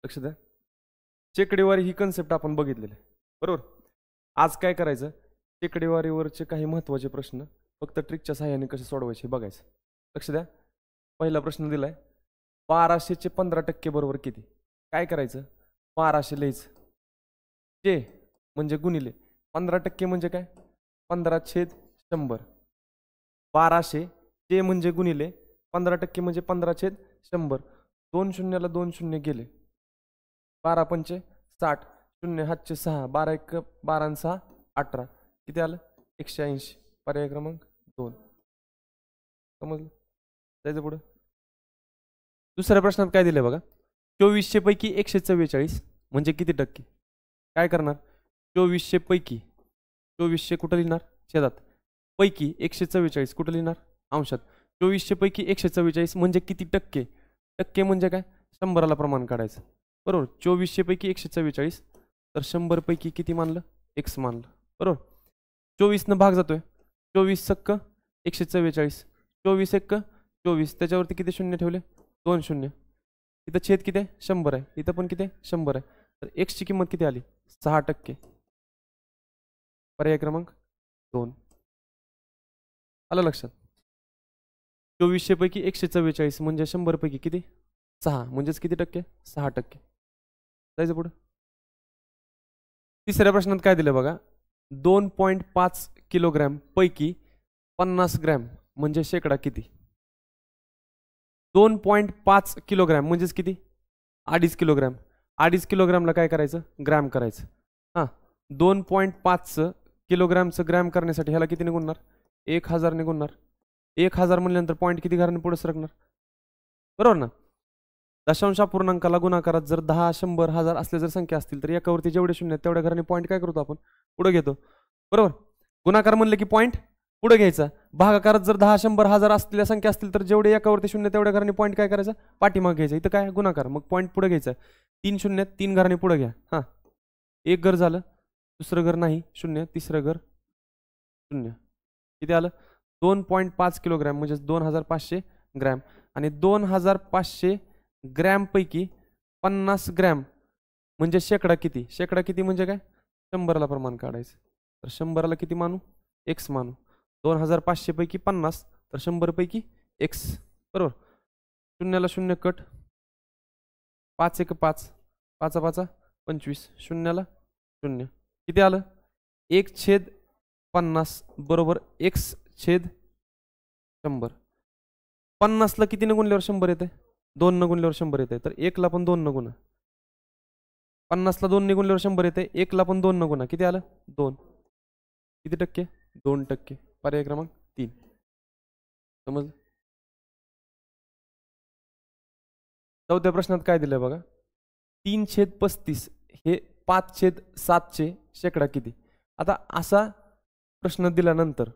लक्ष द्या, चेकडेवारी ही कन्सेप्ट आपण बघितलेली आहे बरोबर. आज काय करायचं, चेकडेवारीवरचे काही महत्त्वाचे प्रश्न फक्त ट्रिकच्या सहाय्याने कसे सोडवायचे हे बघायचं. लक्ष द्या, पहिला प्रश्न दिलाय 1200चे 15% बरोबर किती. काय करायचं, 1200 लिहायचं, चे म्हणजे गुणिले 15% म्हणजे काय 15/100. 1200 चे म्हणजे गुणिले 15% म्हणजे 15/100. 2 शून्याला 2 शून्य गेले, 12 पंचे 60, 0 हातचे 6, 12 1 12 आणि 6 18, किती आलं 180. पर्याय क्रमांक 2. समजलं, जायचं पुढं. दुसऱ्या प्रश्नात काय दिलंय बघा, 2400 पैकी 144 म्हणजे किती टक्के. काय करणार, 2400 पैकी 2400 कुठं लिहिणार छेदात, पैकी 144 कुठं लिहिणार अंशात. 2400 पैकी 144 म्हणजे किती टक्के. टक्के म्हणजे काय, 100ला प्रमाण काढायचं बरोबर. 2400 पैकी 144 तर 100 पैकी किती मानलं, x मानलं बरोबर. 24 न भाग जातोय, 24 सक्क 144, 24 एक्क 24, त्याच्यावरती किती शून्य ठेवले 2 शून्य. इथं छेद किती आहे 100 आहे, इथं पण किती आहे 100 आहे. तर x ची किंमत किती आली 6%. पर्याय क्रमांक 2. आलं लक्षात. 2400 पैकी 144 म्हणजे 100 पैकी किती 6 म्हणजेच किती टक्के 6%. जायचं पुढं. तिसऱ्या प्रश्नात काय दिलं बघा, 2.5 किलोग्रॅम पैकी 50 ग्रॅम म्हणजे शेकडा किती. 2.5 किलोग्रॅम म्हणजेच किती 2.5 किलोग्रॅम. 2.5 किलोग्रॅमला काय करायचं ग्रॅम करायचं. हां, 2.5 किलोग्रॅमचं ग्रॅम करण्यासाठी ह्याला किती निघुणार 1000 निघुणार. 1000 म्हणल्यानंतर पॉईंट किती घराने पुढे सरकणार बरोबर ना. दशांश अपूर्णांकाला गुणाकारात जर 10 100 1000 असल्या जर संख्या असतील तर एकावरती जेवढे शून्य आहेत तेवढ्या घराने पॉईंट काय करतो आपण पुढे घेतो बरोबर. गुणाकार म्हणले की पॉईंट पुढे घ्यायचा. भागाकारात जर 10 100 1000 असलेल्या संख्या असतील तर जेवढे एकावरती शून्य तेवढ्या घराने पॉईंट काय करायचा पाठीमाग घ्यायचा. इथं काय गुणाकार मग पॉईंट पुढे घ्यायचा. 3 शून्य 3 घराने पुढे घ्या. हां, एक घर झालं, दुसरं घर नाही शून्य, तिसरं घर शून्य, किती आलं 2.5 किलोग्रॅम म्हणजे 2500 ग्रॅम. आणि 2500 ग्रॅम पैकी 50 ग्रॅम म्हणजे शेकडा किती. शेकडा किती म्हणजे काय 100ला प्रमाण काढायचं. तर 100ला किती मानू x मानू. 2500 पैकी 50 तर 100 पैकी x बरोबर. शून्याला शून्य कट, 5 1 5, 5 5 25, शून्याला शून्य, किती आलं 1/50 बरोबर x/100. 50ला किती न गुणल्यावर 100 येते 2 न गुणल्यावर 100 येते. तर 1 ला पण 2 न गुणा. 50ला 2 ने गुणल्यावर 100 येते, 1 ला पण 2 न गुणा, किती आलं 2. किती टक्के 2%. पर्याय क्रमांक 3. समजलं. चौथ्या प्रश्नात काय दिलंय बघा, 3/35 हे 5/7 शेकडा किती. आता असा प्रश्न दिल्यानंतर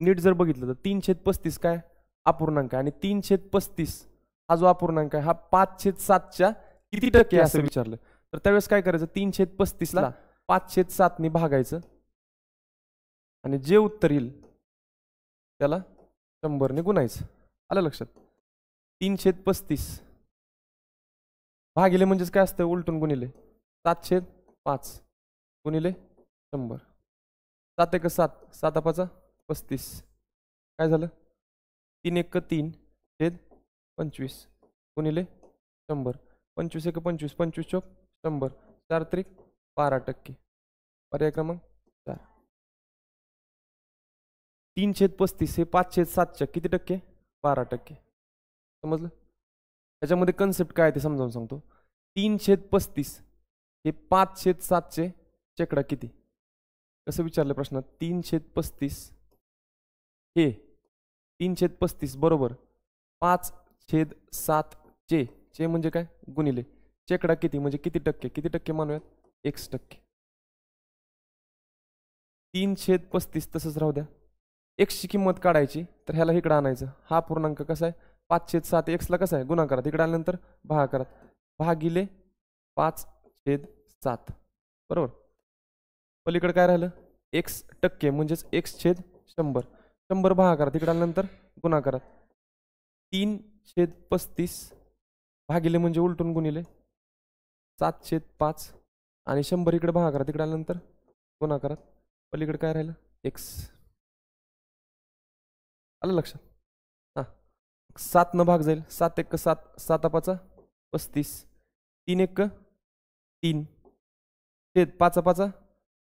नीट जर बघितलं तर 3/35 काय अपूर्णांक आहे आणि 3/35 हा जो अपूर्णांक आहे हा 5/7 किती टक्के असं विचारलं. तर त्यावेळेस काय करायचं 3/35 ला 5/7 ने भागायचं आणि जे उत्तर येईल त्याला 100 ने गुणायचं. आलं लक्षात. 3/35 भागिले म्हणजेच काय असतं उलटून गुणिले 7/5 गुणिले 100. 7 1 7, 7 5 35, काय झालं 3 1 3/25 गुणिले 100. 25 1 25, 25 चौक 100, 4 त्रिक 12%. पर्याय क्रमांक 4. 3/35 हे 5/7 किती टक्के 12%. समजलं. त्याच्यामध्ये कन्सेप्ट काय ते समजावून सांगतो. 3/35 हे 5/7 शेकडा किती. कसं विचारलं प्रश्नात 3/35 हे 3/35 बरोबर 5/7 चे म्हणजे काय गुणिले शेकडा किती म्हणजे किती टक्के. किती टक्के मानूयात x%. 3/35 तसंच राहू द्या. x ची किंमत काढायची तर ह्याला इकडे आणायचं. हा पूर्णांक कसा आहे 5/7 x ला कसा आहे गुणाकारात, इकडे आल्यानंतर भागाकारात भागिले 5/7 बरोबर. पलीकडे काय राहिलं x% म्हणजेच x/100, 100 भागाकारात इकडे आल्यानंतर गुणाकारात. 3/35 भागिले म्हणजे उलटून गुणिले 7/5 आणि 100 इकडे भागाकारात, तिकडे आल्यानंतर गुणाकारात, पलीकडे काय राहिलं x. आलं लक्षात? हां, 7 न भाग जाईल, 7 × 7, 7 × 5 = 35, 3 × 1 3 छेद 5 × 5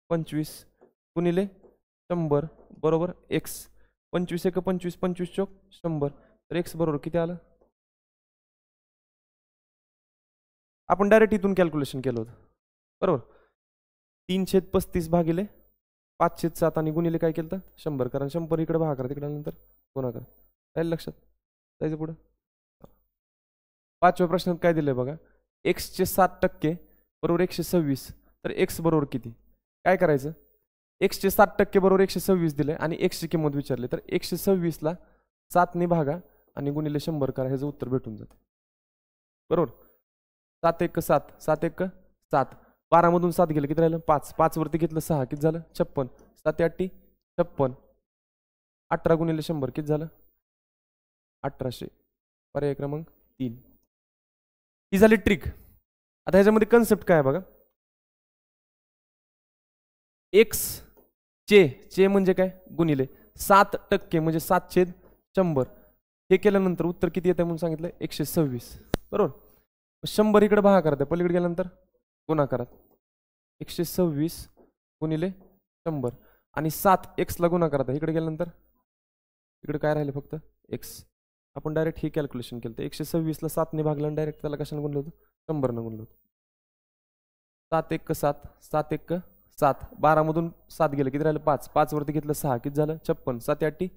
25 गुणिले 100 बरोबर x. 25 × 1 25, 25 चोक 100, तर x बरोबर किती आलं? आपण डायरेक्ट इथून कॅल्क्युलेशन केलं होतं बरोबर. 3/35 भागिले 5/7 आणि गुणिले काय केलं तर 100, कारण 100 इकडे भाग करा, तिकडे नंतर गुणाकार. राहील लक्षात? जायचं पुढं. 5व्या प्रश्नात काय दिलंय बघा, x चे 7% बरोबर 126, तर x बरोबर किती? काय करायचं, x चे 7% बरोबर 126 दिले आणि x ची किंमत विचारली, तर 126 ला 7 ने भागा आणि गुणिले 100 करा, ह्याचं उत्तर भेटून जाते बरोबर. 7 × 1 7, 7 × 1 7, 12 मधून 7 गेलं किती राहिलं 5, 5 वरती घेतलं 6, किती झालं 56, 7 × 8 56, 18 गुणिले 100 किती झालं 1800. पर्याय क्रमांक 3. ही झाली ट्रिक. आता ह्याच्यामध्ये कन्सेप्ट काय आहे बघा, x चे म्हणजे काय गुणिले 7% म्हणजे 7/100, हे केल्यानंतर उत्तर किती येतं म्हणून सांगितलं 126 बरोबर. 100 इकडे भागाकारात, पलीकडे गेल्यानंतर गुणाकारात, 126 गुणिले 100 आणि 7 x ला गुणाकारात, इकडे गेल्यानंतर इकडे काय राहिले फक्त x. आपण डायरेक्ट हे कॅल्क्युलेशन केलं, तर 126 ला 7 ने भागलं आणि डायरेक्ट त्याला कशाने गुणलं होतं 100 ने गुणलं होतं. 7 × 1 7, 7 × 1 7, 12 मधून 7 गेलं किती राहिलं 5, 5 वरती घेतलं 6, किती झालं 56, 7 × 8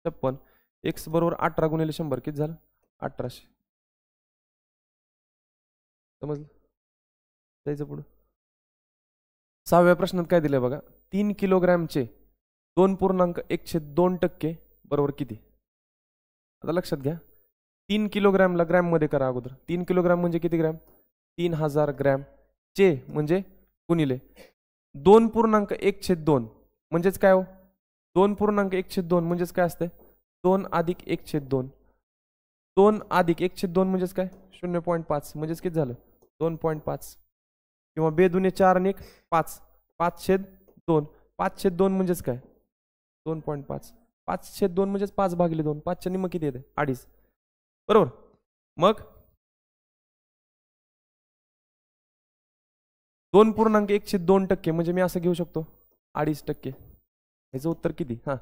56, x बरोबर 18 गुणिले 100 किती झालं 1800. समजलं? जायचं पुढं. 6व्या प्रश्नात काय दिलंय बघा, 3 किलोग्रॅमचे 2.1/2% बरोबर किती? आता लक्षात घ्या, 3 किलोग्रॅमला ग्रॅम मध्ये करा अगोदर. 3 किलोग्रॅम म्हणजे किती ग्रॅम, 3000 ग्रॅम. चे म्हणजे गुणिले 2.1/2 म्हणजेच काय हो, 2.1/2 म्हणजेच काय असते 2 + 1/2, 2 + 1/2 म्हणजेच काय 0.5, म्हणजेच किती झालं 2.5, किंवा 2 दुने 4 आणि 1 5, 5/2, 5/2 म्हणजेच काय 2.5, 5/2 म्हणजेच 5/2, 5च्या निम्म किती येते 2.5 बरोबर. मग 2.1/2% म्हणजे मी असं घेऊ शकतो 2.5%. याचं उत्तर किती, हां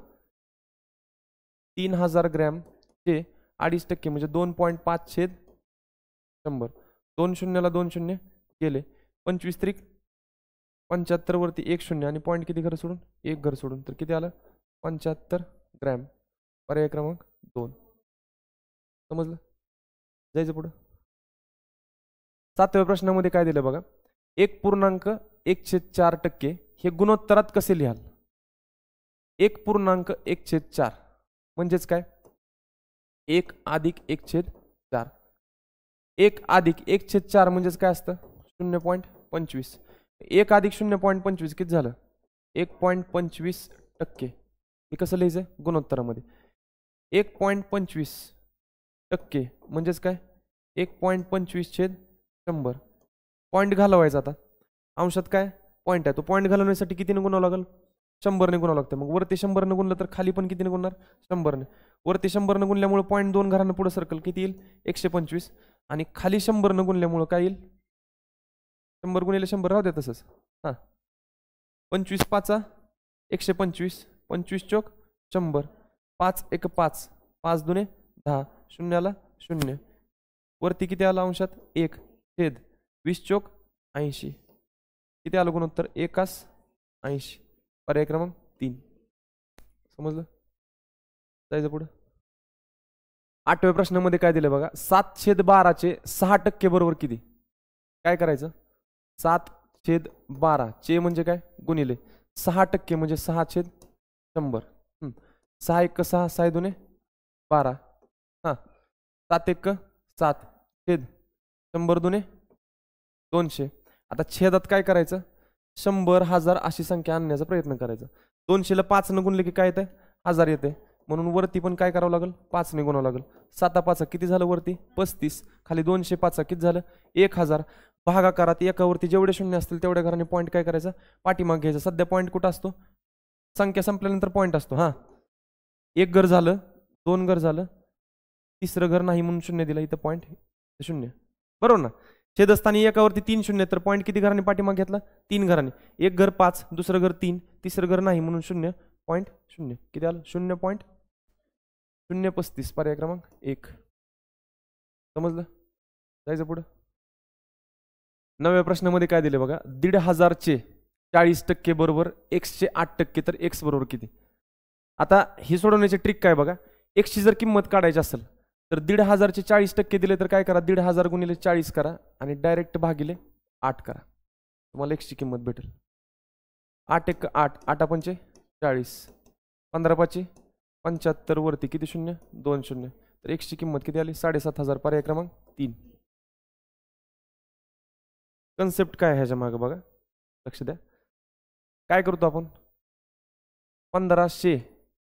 3000 ग्रॅम चे 2.5% म्हणजे 2.5/100. 2 शून्याला 2 शून्य गेले, 25 त्रिक 75 वरती 1 शून्य आणि पॉईंट किती घर सोडून 1 घर सोडून, तर किती आलं 75 ग्रॅम. पर्याय क्रमांक 2. समजलं? जायचं पुढं. 7व्या प्रश्नामध्ये काय दिलं बघा, 1.1/4% हे गुणोत्तरात कसे लिहाल? 1.1/4 म्हणजेच काय 1 + 1/4. 1 + 1/4 म्हणजेच काय असतं 0.25. 1 + 0.25 किती झालं 1.25%. हे कसं लिहायचं गुणोत्तरामध्ये, 1.25% म्हणजेच काय 1.25/100. पॉईंट घालवायचा, आता अंशात काय पॉईंट आहे, तो पॉईंट घालवण्यासाठी कितीने गुणावं लागेल 100 ने गुणावं लागतं. मग वरती 100 ने गुणलं तर खाली पण कितीने गुणणार 100 ने. वरती 100 ने गुणल्यामुळे पॉईंट 2 घरानं पुढे सर्कल किती येईल 125, आणि खाली 100 ने गुणल्यामुळे काय येईल 100 गुणिले 100 राहू द्या तसंच. हां 25 × 5 125, 25 चोक 100, 5 × 1 5, 5 दुने 10, शून्याला 0, वरती किती आलं अंशात 1 छेद 20 चोक 80, किती आलं गुणोत्तर 1/80. पर्याय क्रमांक 3. समजलं? जायचं पुढं. 8व्या प्रश्नामध्ये काय दिलं बघा, 7/12 6% बरोबर किती? काय करायचं 7/12 चे म्हणजे काय गुणिले 6% म्हणजे 6/100. 6 × 1 6, 6 दुने 12, हां 7 × 1 7 छेद 100 दुने 200. आता छेदात काय करायचं 100 1000 अशी संख्या आणण्याचा प्रयत्न करायचा. 200 ला 5 ने गुणले की काय येते 1000 येते, म्हणून वरती पण काय करावं लागेल 5 ने गुणावं लागेल. 7 × 5 किती झालं वरती 35, खाली 200 5 किती झालं 1000. भागाकारात एकावरती जेवढे शून्य असतील तेवढ्या घराने पॉईंट काय करायचा, पाठीमाग घ्यायचा. सध्या पॉईंट कुठं असतो, संख्या संपल्यानंतर पॉईंट असतो. हां, एक घर झालं, दोन घर झालं, तिसरं घर नाही म्हणून शून्य दिलं, इथं पॉईंट शून्य, बरोबर ना. छेदस्थानी एकावरती 3 शून्य, तर पॉईंट किती घरांनी पाठीमाग घेतला, 3 घरांनी. एक घर 5, दुसरं घर 3, तिसरं घर नाही म्हणून शून्य, पॉईंट शून्य. किती आलं, 0.035. पर्याय क्रमांक 1. समजलं, जायचं पुढं. 9व्या प्रश्नामध्ये काय दिले बघा, 1,500 चे 40% बरोबर x चे 8%, तर x बरोबर किती. आता ही सोडवण्याची ट्रिक काय बघा, x ची जर किंमत काढायची असेल तर 1,500 चे 40% दिले तर काय करा, 1,500 गुणिले 40 करा आणि डायरेक्ट भागिले 8 करा, तुम्हाला x ची किंमत भेटेल. 8 1 8, 8 पंचे 40, 15 पाचे 75, वरती किती शून्य, 2 शून्य, तर x ची किंमत किती आली, 7,500. पर्याय क्रमांक 3. कन्सेप्ट काय आहे ह्याच्या मागे बघा, लक्ष द्या. काय करतो आपण, 1500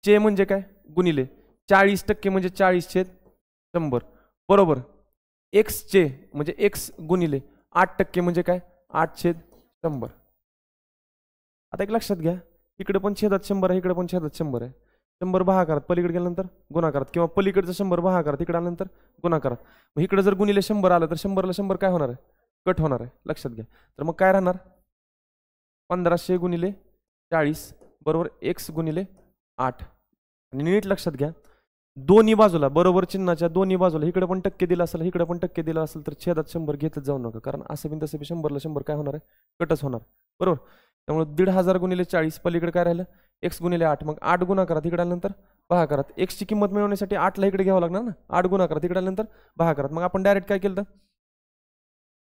चे म्हणजे काय, गुणिले 40% म्हणजे 40/100 बरोबर. x चे म्हणजे x गुणिले 8% म्हणजे काय, 8/100. आता एक लक्षात घ्या, इकडे पण छेदात 100 आहे, इकडे पण छेदात 100 आहे. 100 भागाकारात पलीकडे गेल्यानंतर गुणाकारात, किंवा पलीकडचं 100 भागाकारात इकडे आल्यानंतर गुणाकारात. मग इकडे जर गुणिले 100 आलं तर 100 ला 100 काय होणार आहे, कट होणार आहे, लक्षात घ्या. तर मग काय राहणार, 1500 गुणिले 40 बरोबर x गुणिले 8. आणि नीट लक्षात घ्या, दोन्ही बाजूला बरोबर चिन्हाच्या दोन्ही बाजूला इकडे पण टक्के दिला असेल, इकडे पण टक्के दिला असेल, तर छेदात 100 घेतच जाऊ नका, कारण असं बिन तसं 100 ला 100 काय होणार आहे, कटच होणार, बरोबर. त्यामुळे 1,500 गुणिले 40, पलीकडे काय राहिलं, x गुणिले 8. मग 8 गुणाकारात इकडे आल्यानंतर भागाकारात, x ची किंमत मिळवण्यासाठी 8 ला इकडे घ्यावं लागणार ना, 8 गुणाकारात इकडे आल्यानंतर भागाकारात. मग आपण डायरेक्ट काय केलं,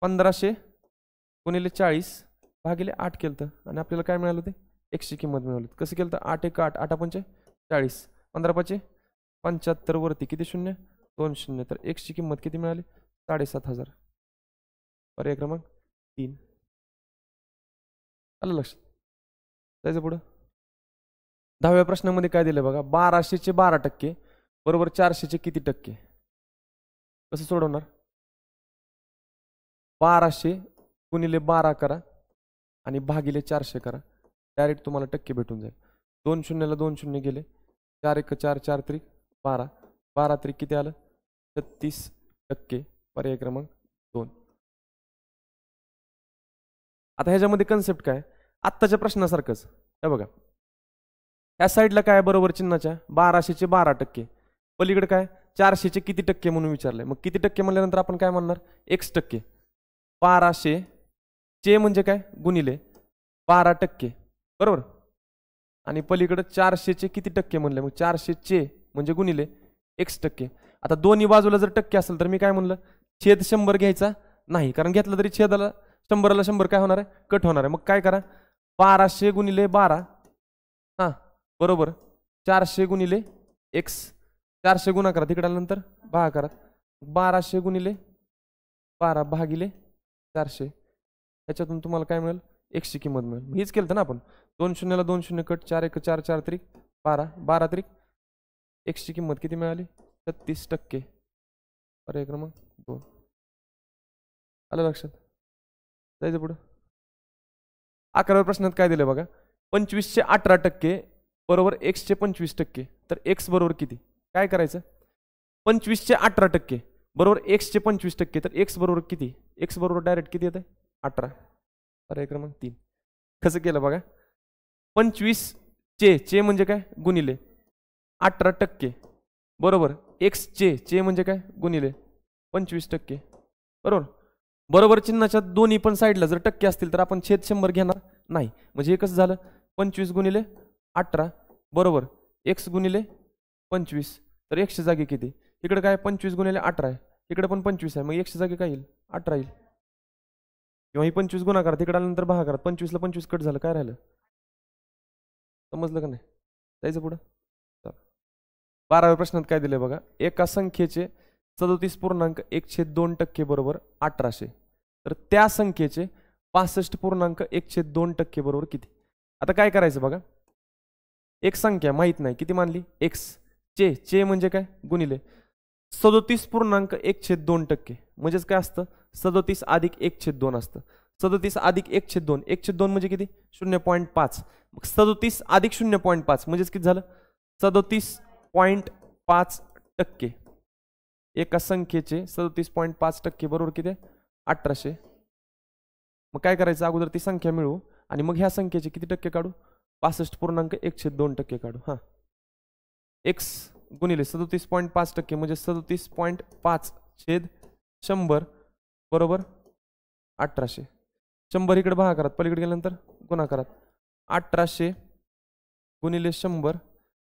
1500 गुणिले 40 भागिले 8 केलं आणि आपल्याला काय मिळालं, ते x ची किंमत मिळवली. कसं केलं, 8 1 8, 8 पंचे 40, 15 पाचे 75, वरती किती शून्य, 2 शून्य, तर x ची किंमत किती मिळाली, 7,500. पर्याय क्रमांक 3. आलं लक्षात, जायचं पुढं. 10व्या प्रश्नामध्ये काय दिलं बघा, 1200 चे 12% बरोबर 400 चे किती टक्के. कसं सोडवणार, 1200 गुणिले 12 करा आणि भागिले 400 करा, डायरेक्ट तुम्हाला टक्के भेटून जाईल. 2 शून्यला 2 शून्य गेले, 4 1 4, 4 त्रिक 12, 12 त्रिक किती आलं, 36%. पर्याय क्रमांक 2. आता ह्याच्यामध्ये कन्सेप्ट काय, आत्ताच्या प्रश्नासारखंच हे बघा, ह्या साईडला काय बरोबर चिन्हाच्या 1200 चे 12%, पलीकडे काय 400 चे किती टक्के म्हणून विचारलंय. मग किती टक्के म्हणल्यानंतर आपण काय म्हणणार, x%. 1200 चे म्हणजे काय, गुणिले 12%, बरोबर. आणि पलीकडे 400 चे किती टक्के म्हणले, मग 400 चे म्हणजे गुणिले x%. आता दोन्ही बाजूला जर टक्के असेल तर मी काय म्हणलं, छेद 100 घ्यायचा नाही, कारण घेतलं तरी छेदाला 100 ला 100 काय होणार आहे, कट होणार आहे. मग काय करा, 1200 गुणिले 12 हां बरोबर 400 गुणिले x, 400 गुणाकारात इकडे आल्यानंतर भागाकारात, 1200 गुणिले 12 भागिले 400, ह्याच्यातून तुम्हाला काय मिळेल, x ची किंमत मिळेल. हीच केलं ना आपण, 2 शून्यला 2 शून्य कट, 4 1 4, 4 त्रिक 12, 12 त्रिक x ची किंमत किती मिळाली, 36%. पर्याय क्रमांक 2. आलं लक्षात, जायचं पुढं. 11व्या प्रश्नात काय दिलं बघा, 25 चे 18% बरोबर x चे 25%, तर x बरोबर किती. काय करायचं, 25 चे 18% बरोबर x चे 25%, तर x बरोबर किती, x बरोबर डायरेक्ट किती येतं, 18. पर्याय क्रमांक 3. कसं केलं बघा, 25 चे म्हणजे काय, गुणिले 18% बरोबर x चे म्हणजे काय, गुणिले 25%, बरोबर. बरोबर चिन्हाच्या दोन्ही पण साईडला जर टक्के असतील तर आपण छेद 100 घेणार नाही. म्हणजे हे कसं झालं, 25 गुणिले 18 बरोबर x गुणिले 25, तर x च्या जागी किती, इकडे काय 25 गुणिले 18 आहे, इकडे पण 25 आहे, मग x च्या जागी काय येईल, 18 येईल. किंवा ही 25 गुणाकारात इकडे आल्यानंतर भागाकारात, 25 ला 25 कट झालं, काय राहिलं, समजलं का नाही, जायचं पुढं. 12व्या प्रश्नात काय दिलंय बघा, एका संख्येचे 37.1/2% बरोबर 1800, तर त्या संख्येचे 65.1/2% बरोबर किती. आता काय करायचं बघा, एक संख्या माहित नाही किती मानली, x चे म्हणजे काय, गुणिले 37.1/2%. म्हणजेच काय असतं 37 अधिक 1/2 असतं. 37 अधिक 1/2 1/2 म्हणजे किती 0.5. मग 37 अधिक 0.5 म्हणजेच किती झालं 37.5%. एका संख्येचे 37.5% बरोबर किती 1800. मग काय करायचं अगोदर ती संख्या मिळवू आणि मग ह्या संख्येचे किती टक्के काढू 65.1/2 काढू. हा x गुणिले 37.5% म्हणजे 37.5/100 बरोबर 1800. 100 इकडे भागाकारात पलीकडे गेल्यानंतर गुणाकारात 1800 गुणिले 100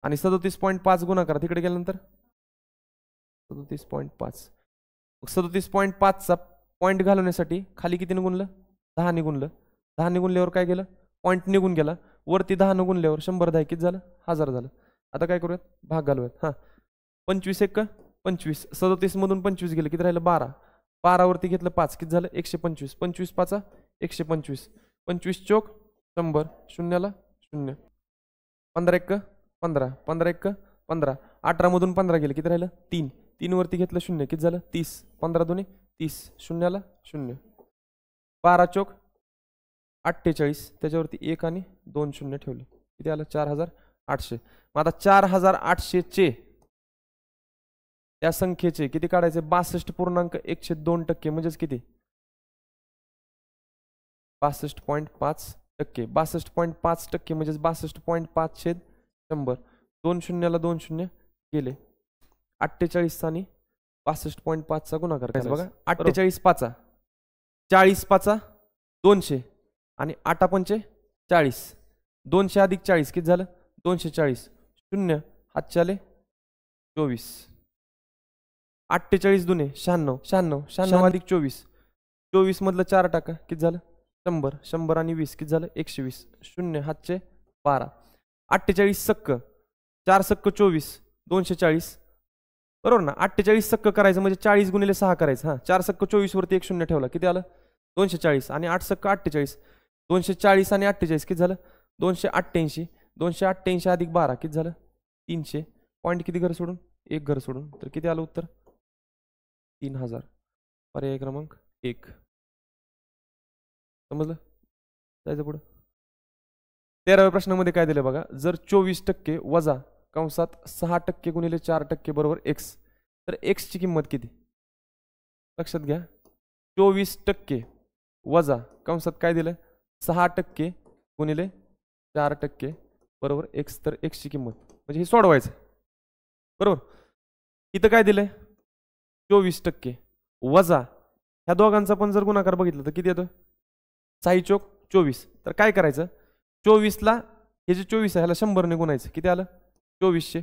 आणि 37.5 गुणाकारात इकडे गेल्यानंतर 37.5. 37.5चा पॉईंट घालवण्यासाठी खाली कितीने गुणलं 10 ने गुणलं. 10 ने गुणल्यावर काय गेलं पॉईंट निघून गेला. वरती 10 ने गुणल्यावर 100 10 किती झालं 1000 झालं. आता काय करूयात भाग घालूयात. हा 25 1 25 37 मधून 25 गेले किती राहिलं 12. 12 वरती घेतलं 5 किती झालं 125. 25 5 125. 25 चोक 100 शून्याला 0. 15 1 15 15 1 15. 18 मधून 15 गेले किती राहिलं 3. 3 वरती घेतलं 0 किती झालं 30. 15 2 30 शून्याला 0. 12 चोक 48 त्याच्यावरती 1 आणि 2 शून्य ठेवले किती आलं 4800. मग आता 4800 त्या संख्येचे किती काढायचे 62.1/2% म्हणजेच किती 62.5%. 62.5% म्हणजेच 62.5/100. 2 शून्याला 2 शून्य गेले. 48 आणि 62.5चा गुणाकार करायचा बघा. 48 5 40 5 200 आणि 8 पंचे 40. 200 अधिक 40 किती झालं 240. 0 हातचे आले 24. 48 दुने 96 96 96 अधिक 24. 24 मधलं 4 टाका किती झालं 100. 100 आणि 20 किती झालं 120. 0 हातचे 12. 48 सक्क 4 सक्क 24 240 बरोबर ना. 48 सक्क करायचं म्हणजे 40 गुणिले 6 करायचं. हा 4 सक्क 24 वरती 1 शून्य ठेवला किती आलं 240 आणि 8 सक्क 48. 240 आणि 48 किती झालं 288. 288 अधिक 12 किती झालं 300. पॉईंट किती घर सोडून 1 घर सोडून तर किती आलं उत्तर 3000. पर्याय क्रमांक 1. समजलं जायचं पुढं. 13व्या प्रश्नामध्ये काय दिलं बघा. जर 24% वजा कंसात 6% गुणिले 4% बरोबर x तर x ची किंमत किती लक्षात घ्या. 24% वजा कंसात काय दिलं 6% गुणिले 4% बरोबर x तर x ची किंमत म्हणजे हे सोडवायचं बरोबर. इथं काय दिलंय 24% वजा ह्या दोघांचा पण जर गुणाकार बघितलं तर किती येतो 6 चोक 24. तर काय करायचं 24ला हे जे 24 आहे ह्याला 100 ने गुणायचं किती आलं 2400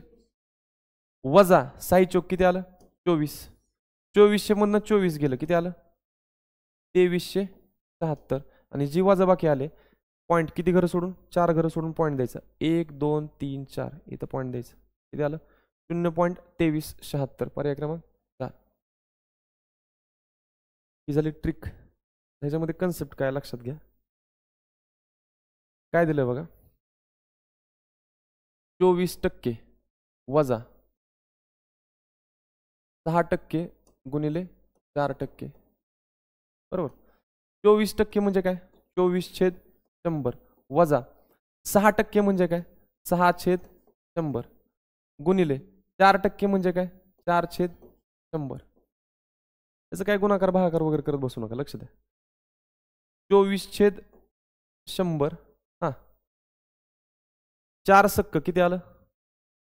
वजा 6 चोक किती आलं 24. 2400 मधनं 24 गेलं किती आलं 2376 आणि जी वजा बाकी आले पॉईंट किती घर सोडून 4 घर सोडून पॉईंट द्यायचा 1 2 3 4 इथं पॉईंट द्यायचं किती आलं 0.2376. पर्याय क्रमांक 4. ही झाली ट्रिक. ह्याच्यामध्ये कन्सेप्ट काय लक्षात घ्या. काय दिलं बघा 24% वजा 6% गुणिले 4% बरोबर. 24% म्हणजे काय 24/100 वजा 6% म्हणजे काय 6/100 गुणिले 4% म्हणजे काय 4/100. त्याचं काय गुणाकार भागाकार वगैरे करत बसू नका लक्ष द्या. 24/100 हा 4 सक्क किती आलं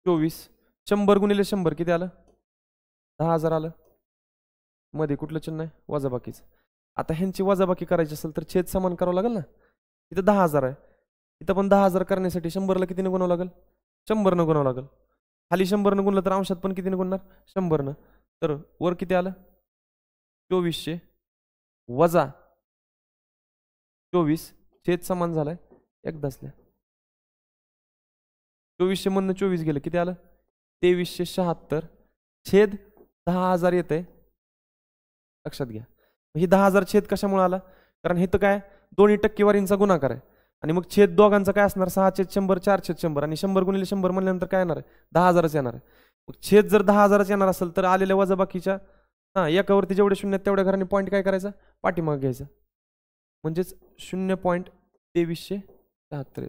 24. 100 गुणिले 100 किती आलं 10,000 आलं. मध्ये कुठलं चिन्ह आहे वजाबाकीचं. आता ह्यांची वजाबाकी करायची असेल तर छेद समान करावं लागेल ना. इथं 10,000 आहे इथं पण 10,000 करण्यासाठी 100ला कितीने गुणावं लागेल 100 न गुणावं लागेल. खाली 100 न गुणलं तर अंशात पण कितीने गुणणार 100 न. तर वर किती आलं 2400 वजा 24 छेद समान झालाय एकदाच लिहा. 2400 मधनं 24 गेलं किती आलं 2376 छेद 10,000 येते लक्षात घ्या. ही 10,000 छेद कशामुळे आला कारण हे तर काय दोन्ही टक्केवारींचा गुणाकार आहे आणि मग छेद दोघांचा काय असणार 6/100 4/100 आणि 100 गुणिले 100 म्हणल्यानंतर काय येणार आहे 10,000च येणार आहे. मग छेद जर 10,000च येणार असेल तर आलेल्या वजाबाकीच्या एकावरती जेवढे शून्य आहेत तेवढ्या घराने पॉईंट काय करायचा, पाठीमाग घ्यायचा. म्हणजेच 0.2373